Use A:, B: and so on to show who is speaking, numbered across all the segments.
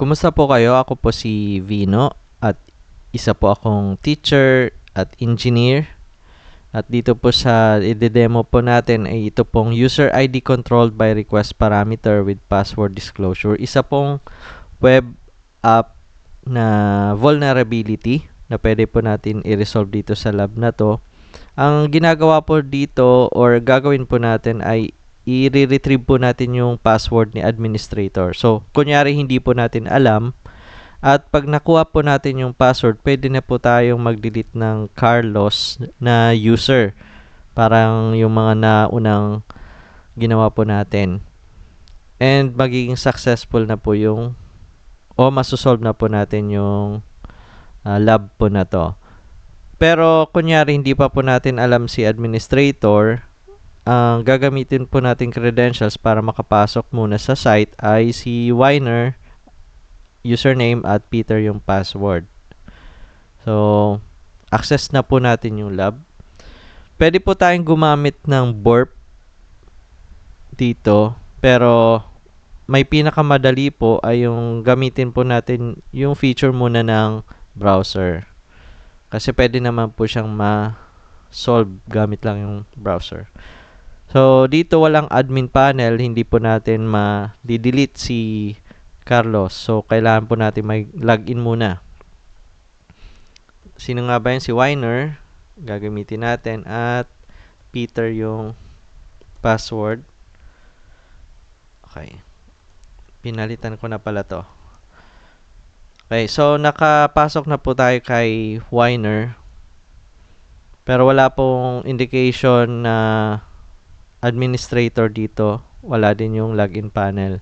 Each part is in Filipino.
A: Kumusta po kayo? Ako po si Vino at isa po akong teacher at engineer. At dito po sa i-demo po natin ay ito pong user ID controlled by request parameter with password disclosure. Isa pong web app na vulnerability na pwede po natin i-resolve dito sa lab na to. Ang ginagawa po dito or gagawin po natin ay i-retrieve po natin yung password ni administrator. So, kunyari hindi po natin alam at pag nakuha po natin yung password, pwede na po tayong mag-delete ng Carlos na user. Parang yung mga naunang ginawa po natin. And magiging successful na po yung masosolve na po natin yung lab po na to. Pero kunyari hindi pa po natin alam si administrator, ang gagamitin po nating credentials para makapasok muna sa site ay si Winer, username at Peter yung password. So, access na po natin yung lab. Pwede po tayong gumamit ng burp dito, pero may pinakamadali po ay yung gamitin po natin yung feature muna ng browser. Kasi pwede naman po siyang ma-solve gamit lang yung browser. So, dito walang admin panel, hindi po natin ma-delete si Carlos. So, kailangan po natin mag-login muna. Sino nga ba yun? Si Winer. Gagamitin natin at Peter yung password. Okay. Pinalitan ko na pala to. Okay, so nakapasok na po tayo kay Winer. Pero wala pong indication na administrator dito. Wala din yung login panel.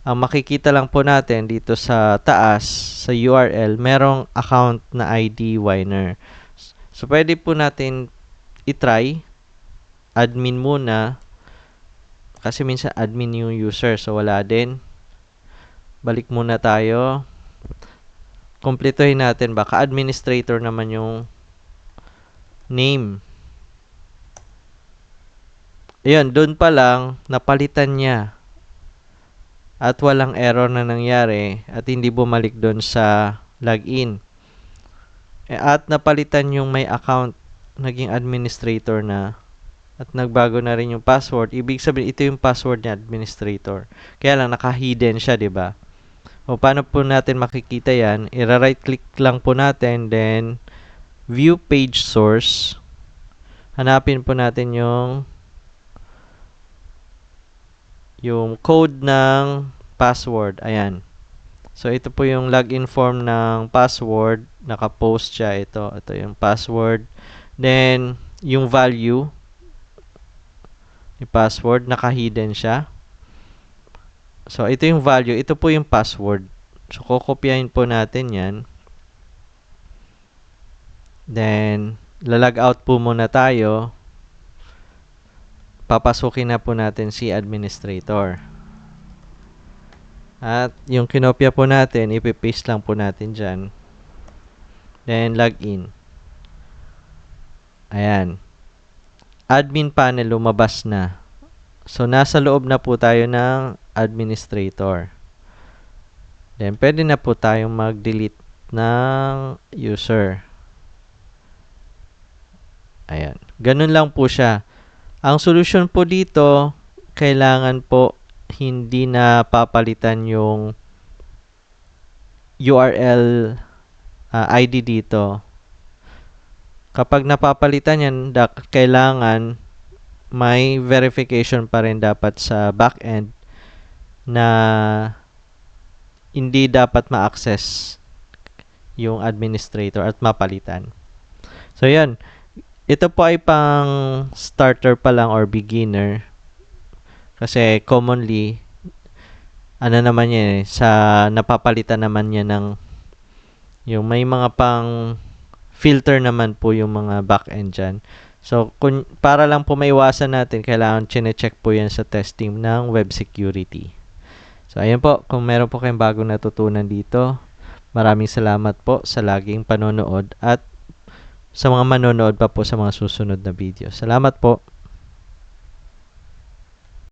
A: Ang makikita lang po natin dito sa taas, sa URL, merong account na ID Winer. So, pwede po natin i-try. Admin muna. Kasi minsan admin yung user. So, wala din. Balik muna tayo. Kumpletuhin natin. Baka administrator naman yung name. Ayan, doon pa lang, napalitan niya. At walang error na nangyari. At hindi bumalik doon sa login. At napalitan yung may account. Naging administrator na. At nagbago na rin yung password. Ibig sabihin, ito yung password niya, administrator. Kaya lang, naka-hidden siya, diba? O, paano po natin makikita yan? I-right click lang po natin, then view page source. Hanapin po natin yung code ng password. Ayan. So, ito po yung login form ng password. Naka-post siya. Ito yung password. Then, yung value yung password, naka-hidden siya. So, ito yung value. Ito po yung password. So, kukopyahin po natin yan. Then, lalog out po muna tayo. Papasukin na po natin si administrator. At yung kinopya po natin, ipipaste lang po natin dyan. Then, login. Ayan. Admin panel lumabas na. So, nasa loob na po tayo ng administrator. Then, pwede na po tayong mag-delete ng user. Ayan. Ganun lang po siya. Ang solution po dito, kailangan po hindi na papalitan yung URL ID dito. Kapag napapalitan yan, kailangan may verification pa rin dapat sa backend na hindi dapat ma-access yung administrator at mapalitan. So, yan. Ito po ay pang starter pa lang or beginner. Kasi commonly, naman yan sa napapalitan naman yan ng yung may mga pang filter naman po yung mga backend dyan. So, para lang po maiwasan natin, kailangan chine-check po yan sa testing ng web security. So, ayan po. Kung meron po kayong bagong natutunan dito, maraming salamat po sa laging panonood at sa mga manonood pa po sa mga susunod na video. Salamat po.